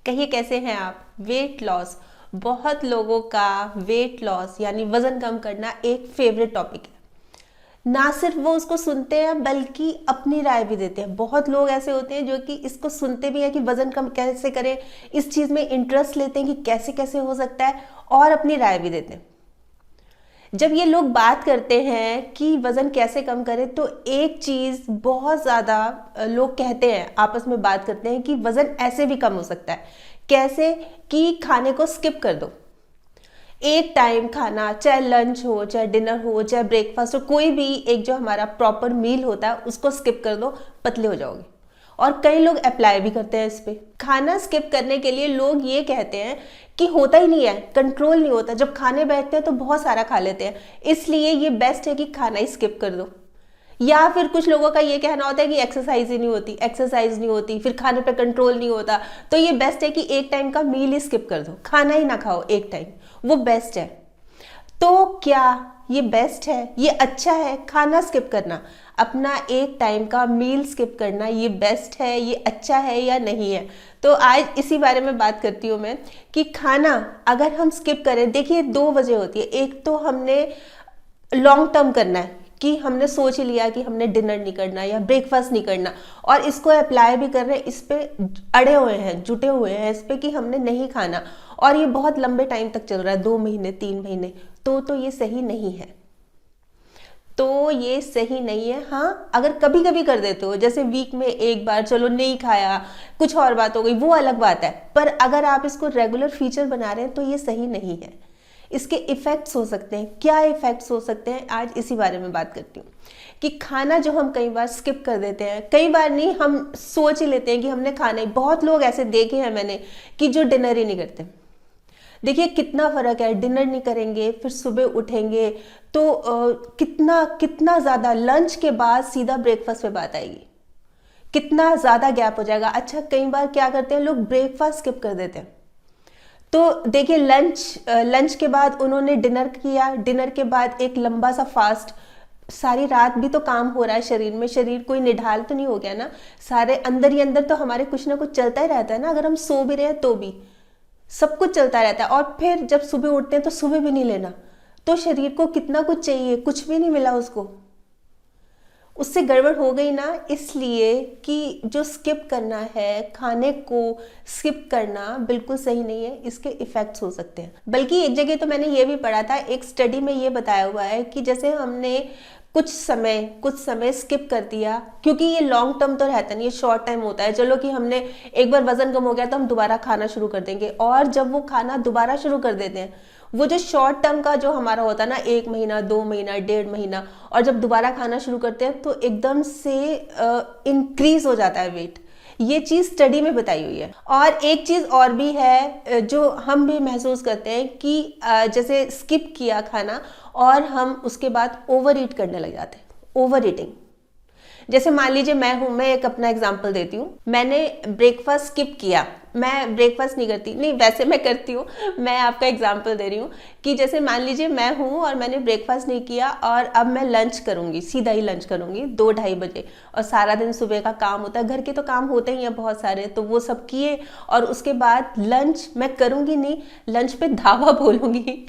कहिए कैसे हैं आप। वेट लॉस, बहुत लोगों का वेट लॉस यानी वजन कम करना एक फेवरेट टॉपिक है। ना सिर्फ वो उसको सुनते हैं बल्कि अपनी राय भी देते हैं। बहुत लोग ऐसे होते हैं जो कि इसको सुनते भी हैं कि वजन कम कैसे करें, इस चीज़ में इंटरेस्ट लेते हैं कि कैसे कैसे हो सकता है और अपनी राय भी देते हैं। जब ये लोग बात करते हैं कि वज़न कैसे कम करें तो एक चीज़ बहुत ज़्यादा लोग कहते हैं, आपस में बात करते हैं कि वज़न ऐसे भी कम हो सकता है। कैसे? कि खाने को स्किप कर दो। एक टाइम खाना, चाहे लंच हो, चाहे डिनर हो, चाहे ब्रेकफास्ट हो, कोई भी एक जो हमारा प्रॉपर मील होता है उसको स्किप कर दो, पतले हो जाओगे। और कई लोग अप्लाई भी करते हैं इस पे। खाना स्किप करने के लिए लोग ये कहते हैं कि होता ही नहीं है, कंट्रोल नहीं होता, जब खाने बैठते हैं तो बहुत सारा खा लेते हैं, इसलिए ये बेस्ट है कि खाना ही स्किप कर दो। या फिर कुछ लोगों का ये कहना होता है कि एक्सरसाइज ही नहीं होती, एक्सरसाइज नहीं होती, फिर खाने पे कंट्रोल नहीं होता, तो ये बेस्ट है कि एक टाइम का मील ही स्किप कर दो, खाना ही ना खाओ एक टाइम, वो बेस्ट है। तो क्या ये बेस्ट है, ये अच्छा है खाना स्किप करना, अपना एक टाइम का मील स्किप करना, ये बेस्ट है, ये अच्छा है या नहीं है? तो आज इसी बारे में बात करती हूँ मैं कि खाना अगर हम स्किप करें, देखिए दो वजह होती है। एक तो हमने लॉन्ग टर्म करना है कि हमने सोच ही लिया कि हमने डिनर नहीं करना या ब्रेकफास्ट नहीं करना और इसको अप्लाई भी कर रहे हैं, इस पे अड़े हुए हैं, जुटे हुए हैं इस पे कि हमने नहीं खाना, और ये बहुत लंबे टाइम तक चल रहा है, 2 महीने 3 महीने, तो ये सही नहीं है। तो ये सही नहीं है। हाँ, अगर कभी कभी कर देते हो, जैसे वीक में एक बार चलो नहीं खाया, कुछ और बात हो गई, वो अलग बात है, पर अगर आप इसको रेगुलर फीचर बना रहे हैं तो ये सही नहीं है। इसके इफेक्ट्स हो सकते हैं। क्या इफेक्ट्स हो सकते हैं, आज इसी बारे में बात करती हूँ कि खाना जो हम कई बार स्किप कर देते हैं, कई बार नहीं, हम सोच ही लेते हैं कि हमने खाना ही। बहुत लोग ऐसे देखे हैं मैंने कि जो डिनर ही नहीं करते। देखिए कितना फर्क है, डिनर नहीं करेंगे फिर सुबह उठेंगे तो कितना कितना ज़्यादा, लंच के बाद सीधा ब्रेकफास्ट पे बात आएगी, कितना ज़्यादा गैप हो जाएगा। अच्छा, कई बार क्या करते हैं लोग, ब्रेकफास्ट स्किप कर देते हैं। तो देखिए लंच के बाद उन्होंने डिनर किया, डिनर के बाद एक लंबा सा फास्ट, सारी रात भी तो काम हो रहा है शरीर में, शरीर कोई निढाल तो नहीं हो गया ना, सारे अंदर ही अंदर तो हमारे कुछ ना कुछ चलता ही रहता है ना, अगर हम सो भी रहे हैं तो भी सब कुछ चलता रहता है। और फिर जब सुबह उठते हैं तो सुबह भी नहीं लेना, तो शरीर को कितना कुछ चाहिए, कुछ भी नहीं मिला उसको, उससे गड़बड़ हो गई ना। इसलिए कि जो स्किप करना है, खाने को स्किप करना बिल्कुल सही नहीं है, इसके इफेक्ट्स हो सकते हैं। बल्कि एक जगह तो मैंने ये भी पढ़ा था, एक स्टडी में ये बताया हुआ है कि जैसे हमने कुछ समय स्किप कर दिया, क्योंकि ये लॉन्ग टर्म तो रहता नहीं, ये शॉर्ट टाइम होता है। चलो कि हमने एक बार वजन कम हो गया तो हम दोबारा खाना शुरू कर देंगे, और जब वो खाना दोबारा शुरू कर देते हैं, वो जो शॉर्ट टर्म का जो हमारा होता है ना, 1 महीना 2 महीना 1.5 महीना, और जब दोबारा खाना शुरू करते हैं तो एकदम से इंक्रीज हो जाता है वेट। ये चीज़ स्टडी में बताई हुई है। और एक चीज़ और भी है जो हम भी महसूस करते हैं कि जैसे स्किप किया खाना और हम उसके बाद ओवर ईट करने लग जाते हैं, ओवर ईटिंग। जैसे मान लीजिए मैं एक अपना एग्जांपल देती हूँ। मैंने ब्रेकफास्ट स्किप किया, मैं ब्रेकफास्ट नहीं करती, नहीं वैसे मैं करती हूँ, मैं आपका एग्जांपल दे रही हूँ कि जैसे मान लीजिए मैं हूँ और मैंने ब्रेकफास्ट नहीं किया और अब मैं लंच करूँगी, सीधा ही लंच करूँगी 2-2:30 बजे, और सारा दिन सुबह का काम होता है, घर के तो काम होते ही हैं बहुत सारे, तो वो सब किए, और उसके बाद लंच मैं करूँगी नहीं, लंच पे धावा बोलूँगी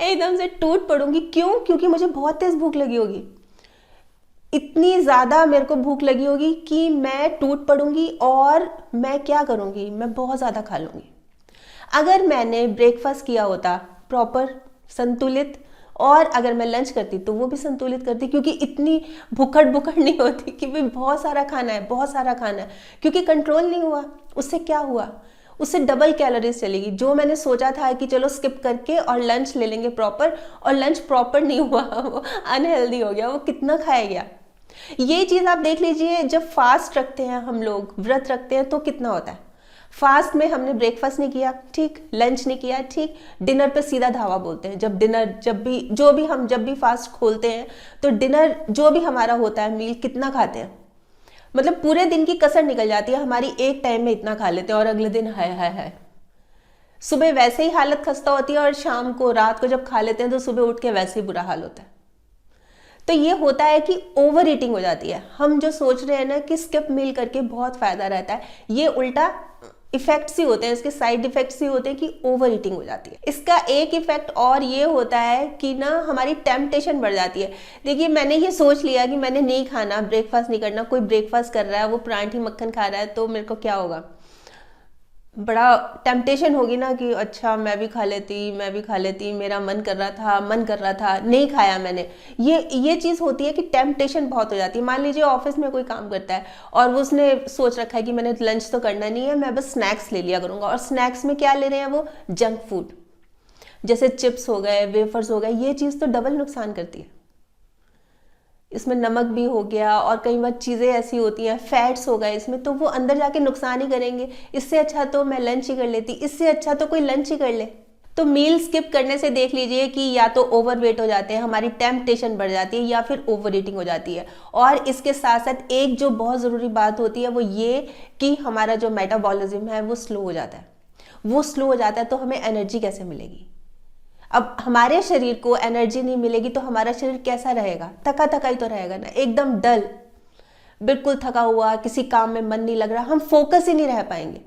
एकदम से टूट पड़ूंगी। क्यों? क्योंकि मुझे बहुत तेज़ भूख लगी होगी, इतनी ज़्यादा मेरे को भूख लगी होगी कि मैं टूट पड़ूंगी, और मैं क्या करूंगी, मैं बहुत ज़्यादा खा लूंगी। अगर मैंने ब्रेकफास्ट किया होता प्रॉपर संतुलित, और अगर मैं लंच करती तो वो भी संतुलित करती, क्योंकि इतनी भुखड़ नहीं होती कि भाई बहुत सारा खाना है, बहुत सारा खाना है, क्योंकि कंट्रोल नहीं हुआ। उससे क्या हुआ, उससे डबल कैलोरीज चलेगी। जो मैंने सोचा था कि चलो स्किप करके और लंच ले लेंगे प्रॉपर, और लंच प्रॉपर नहीं हुआ, वो अनहेल्दी हो गया, वो कितना खाया गया। ये चीज़ आप देख लीजिए, जब फास्ट रखते हैं हम लोग, व्रत रखते हैं, तो कितना होता है। फास्ट में हमने ब्रेकफास्ट नहीं किया, ठीक, लंच नहीं किया, ठीक, डिनर पे सीधा धावा बोलते हैं। जब भी फास्ट खोलते हैं तो डिनर जो भी हमारा होता है मील, कितना खाते हैं, मतलब पूरे दिन की कसर निकल जाती है हमारी, एक टाइम में इतना खा लेते हैं, और अगले दिन हाय हाय हाय, सुबह वैसे ही हालत खस्ता होती है, और शाम को रात को जब खा लेते हैं तो सुबह उठ के वैसे ही बुरा हाल होता है। तो ये होता है कि ओवर ईटिंग हो जाती है। हम जो सोच रहे हैं ना कि स्किप मील करके बहुत फायदा रहता है, ये उल्टा इफेक्ट्स ही होते हैं, इसके साइड इफेक्ट्स ही होते हैं कि ओवर ईटिंग हो जाती है। इसका एक इफेक्ट और ये होता है कि ना हमारी टेम्पटेशन बढ़ जाती है। देखिए मैंने ये सोच लिया कि मैंने नहीं खाना, ब्रेकफास्ट नहीं करना, कोई ब्रेकफास्ट कर रहा है, वो परांठी मक्खन खा रहा है, तो मेरे को क्या होगा, बड़ा टेम्पटेशन होगी ना कि अच्छा मैं भी खा लेती, मेरा मन कर रहा था, नहीं खाया मैंने। ये चीज़ होती है कि टेम्पटेशन बहुत हो जाती है। मान लीजिए ऑफिस में कोई काम करता है और वो उसने सोच रखा है कि मैंने लंच तो करना नहीं है, मैं बस स्नैक्स ले लिया करूँगा, और स्नैक्स में क्या ले रहे हैं वो, जंक फूड, जैसे चिप्स हो गए, वेफर्स हो गए। ये चीज़ तो डबल नुकसान करती है, इसमें नमक भी हो गया और कई बार चीज़ें ऐसी होती हैं, फैट्स हो गए इसमें, तो वो अंदर जाके नुकसान ही करेंगे। इससे अच्छा तो मैं लंच ही कर लेती, इससे अच्छा तो कोई लंच ही कर ले। तो मील स्किप करने से देख लीजिए कि या तो ओवर वेट हो जाते हैं, हमारी टेम्पटेशन बढ़ जाती है, या फिर ओवर ईटिंग हो जाती है। और इसके साथ साथ एक जो बहुत ज़रूरी बात होती है वो ये कि हमारा जो मेटाबॉलिज्म है वो स्लो हो जाता है। वो स्लो हो जाता है तो हमें एनर्जी कैसे मिलेगी। अब हमारे शरीर को एनर्जी नहीं मिलेगी तो हमारा शरीर कैसा रहेगा, थका थका ही तो रहेगा ना, एकदम डल, बिल्कुल थका हुआ, किसी काम में मन नहीं लग रहा, हम फोकस ही नहीं रह पाएंगे।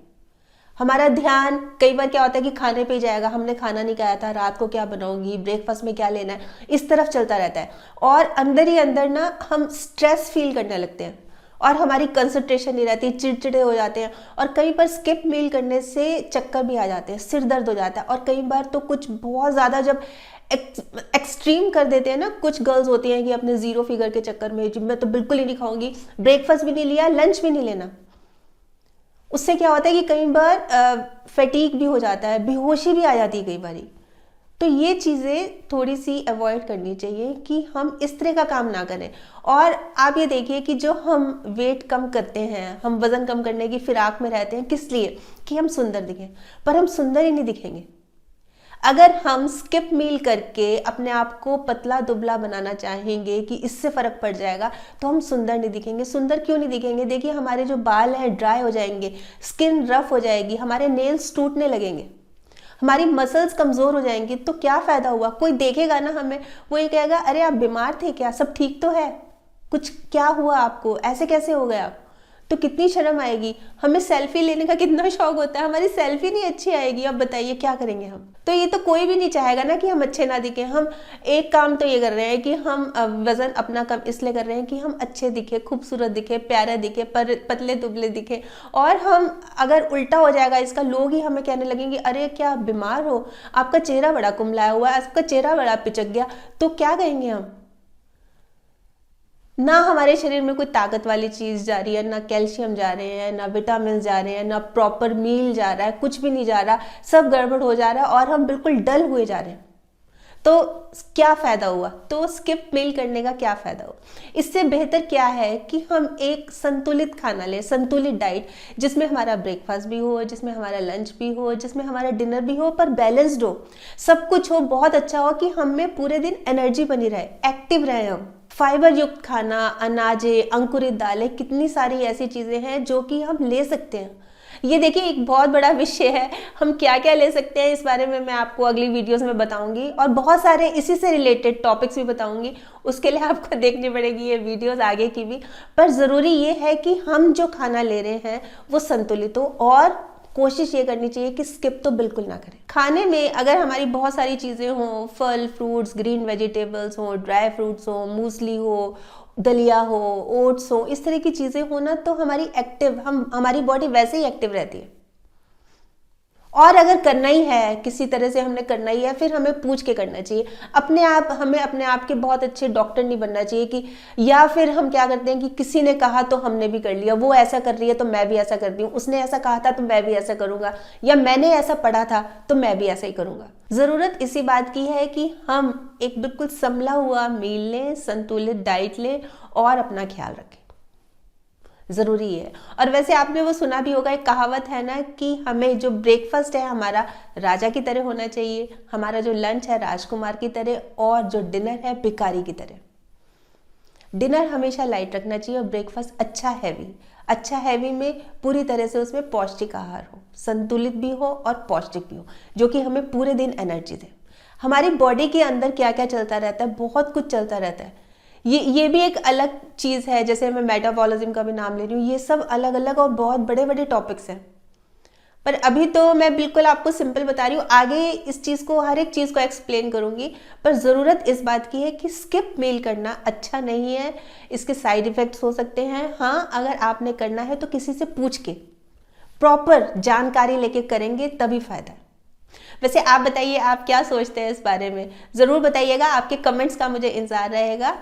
हमारा ध्यान कई बार क्या होता है कि खाने पे ही जाएगा, हमने खाना नहीं खाया था, रात को क्या बनाऊंगी, ब्रेकफास्ट में क्या लेना है, इस तरफ चलता रहता है। और अंदर ही अंदर ना हम स्ट्रेस फील करने लगते हैं और हमारी कंसंट्रेशन नहीं रहती, चिड़चिड़े हो जाते हैं। और कई बार स्किप मील करने से चक्कर भी आ जाते हैं, सिर दर्द हो जाता है। और कई बार तो कुछ बहुत ज़्यादा जब एक्सट्रीम कर देते हैं ना, कुछ गर्ल्स होती हैं कि अपने जीरो फिगर के चक्कर में मैं तो बिल्कुल ही नहीं खाऊंगी, ब्रेकफास्ट भी नहीं लिया, लंच भी नहीं लेना। उससे क्या होता है कि कई बार फैटीग भी हो जाता है, बेहोशी भी आ जाती है कई बारी। तो ये चीज़ें थोड़ी सी अवॉइड करनी चाहिए कि हम इस तरह का काम ना करें। और आप ये देखिए कि जो हम वेट कम करते हैं, हम वज़न कम करने की फिराक में रहते हैं, किस लिए, कि हम सुंदर दिखें। पर हम सुंदर ही नहीं दिखेंगे। अगर हम स्किप मील करके अपने आप को पतला दुबला बनाना चाहेंगे कि इससे फ़र्क पड़ जाएगा, तो हम सुंदर नहीं दिखेंगे। सुंदर क्यों नहीं दिखेंगे, देखिए हमारे जो बाल हैं ड्राई हो जाएंगे, स्किन रफ हो जाएगी, हमारे नेल्स टूटने लगेंगे, हमारी मसल्स कमज़ोर हो जाएंगी। तो क्या फ़ायदा हुआ, कोई देखेगा ना हमें, वो ये कहेगा अरे आप बीमार थे क्या, सब ठीक तो है, कुछ क्या हुआ आपको, ऐसे कैसे हो गया आप। तो कितनी शर्म आएगी। हमें सेल्फी लेने का कितना शौक होता है, हमारी सेल्फी नहीं अच्छी आएगी, अब बताइए क्या करेंगे हम। तो ये तो कोई भी नहीं चाहेगा ना कि हम अच्छे ना दिखें। हम एक काम तो ये कर रहे हैं कि हम वजन अपना कम इसलिए कर रहे हैं कि हम अच्छे दिखे, खूबसूरत दिखे, प्यारे दिखे, पतले दुबले दिखे। और हम अगर उल्टा हो जाएगा इसका, लोग ही हमें कहने लगेंगे अरे क्या आप बीमार हो, आपका चेहरा बड़ा कुम्हलाया हुआ है, आपका चेहरा बड़ा पिचक गया, तो क्या कहेंगे हम। ना हमारे शरीर में कोई ताकत वाली चीज़ जा रही है, ना कैल्शियम जा रहे हैं, ना विटामिन जा रहे हैं, ना प्रॉपर मील जा रहा है, कुछ भी नहीं जा रहा, सब गड़बड़ हो जा रहा है और हम बिल्कुल डल हुए जा रहे हैं। तो क्या फ़ायदा हुआ, तो स्किप मील करने का क्या फ़ायदा हुआ। इससे बेहतर क्या है कि हम एक संतुलित खाना लें, संतुलित डाइट, जिसमें हमारा ब्रेकफास्ट भी हो, जिसमें हमारा लंच भी हो, जिसमें हमारा डिनर भी हो, पर बैलेंस्ड हो, सब कुछ हो, बहुत अच्छा हो कि हमें पूरे दिन एनर्जी बनी रहे, एक्टिव रहे हम। फाइबर युक्त खाना, अनाजे, अंकुरित दालें, कितनी सारी ऐसी चीज़ें हैं जो कि हम ले सकते हैं। ये देखिए एक बहुत बड़ा विषय है, हम क्या क्या ले सकते हैं इस बारे में मैं आपको अगली वीडियोस में बताऊंगी, और बहुत सारे इसी से रिलेटेड टॉपिक्स भी बताऊंगी। उसके लिए आपको देखनी पड़ेगी ये वीडियोस आगे की भी। पर ज़रूरी ये है कि हम जो खाना ले रहे हैं वो संतुलित हो, और कोशिश ये करनी चाहिए कि स्किप तो बिल्कुल ना करें। खाने में अगर हमारी बहुत सारी चीज़ें हों, फल फ्रूट्स, ग्रीन वेजिटेबल्स हों, ड्राई फ्रूट्स हों, मूसली हो, दलिया हो, ओट्स हो, इस तरह की चीज़ें हो ना, तो हमारी बॉडी वैसे ही एक्टिव रहती है। और अगर करना ही है, किसी तरह से हमने करना ही है, फिर हमें पूछ के करना चाहिए हमें अपने आप के बहुत अच्छे डॉक्टर नहीं बनना चाहिए कि, या फिर हम क्या करते हैं कि किसी ने कहा तो हमने भी कर लिया, वो ऐसा कर रही है तो मैं भी ऐसा करती हूँ, उसने ऐसा कहा था तो मैं भी ऐसा करूँगा, या मैंने ऐसा पढ़ा था तो मैं भी ऐसा ही करूँगा। ज़रूरत इसी बात की है कि हम एक बिल्कुल संभला हुआ मील लें, संतुलित डाइट लें और अपना ख्याल रखें, ज़रूरी है। और वैसे आपने वो सुना भी होगा, एक कहावत है ना कि हमें जो ब्रेकफास्ट है हमारा राजा की तरह होना चाहिए, हमारा जो लंच है राजकुमार की तरह, और जो डिनर है भिखारी की तरह। डिनर हमेशा लाइट रखना चाहिए और ब्रेकफास्ट अच्छा हैवी में पूरी तरह से उसमें पौष्टिक आहार हो, संतुलित भी हो और पौष्टिक भी हो, जो कि हमें पूरे दिन एनर्जी दे। हमारी बॉडी के अंदर क्या क्या चलता रहता है, बहुत कुछ चलता रहता है। ये भी एक अलग चीज़ है, जैसे मैं मेटाबॉलिज्म का भी नाम ले रही हूँ, ये सब अलग अलग और बहुत बड़े बड़े टॉपिक्स हैं। पर अभी तो मैं बिल्कुल आपको सिंपल बता रही हूँ, आगे इस चीज़ को, हर एक चीज़ को एक्सप्लेन करूँगी। पर ज़रूरत इस बात की है कि स्किप मेल करना अच्छा नहीं है, इसके साइड इफ़ेक्ट्स हो सकते हैं। हाँ, अगर आपने करना है तो किसी से पूछ के प्रॉपर जानकारी लेके करेंगे तभी फ़ायदा है। वैसे आप बताइए, आप क्या सोचते हैं इस बारे में, ज़रूर बताइएगा, आपके कमेंट्स का मुझे इंतज़ार रहेगा।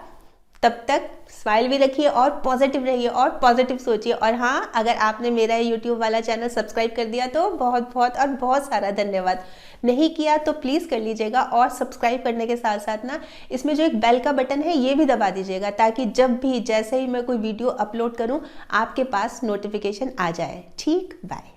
तब तक स्माइल भी रखिए और पॉजिटिव रहिए और पॉजिटिव सोचिए। और हाँ, अगर आपने मेरा यूट्यूब वाला चैनल सब्सक्राइब कर दिया तो बहुत बहुत और बहुत सारा धन्यवाद। नहीं किया तो प्लीज़ कर लीजिएगा, और सब्सक्राइब करने के साथ साथ ना इसमें जो एक बेल का बटन है ये भी दबा दीजिएगा, ताकि जब भी जैसे ही मैं कोई वीडियो अपलोड करूँ आपके पास नोटिफिकेशन आ जाए। ठीक, बाय।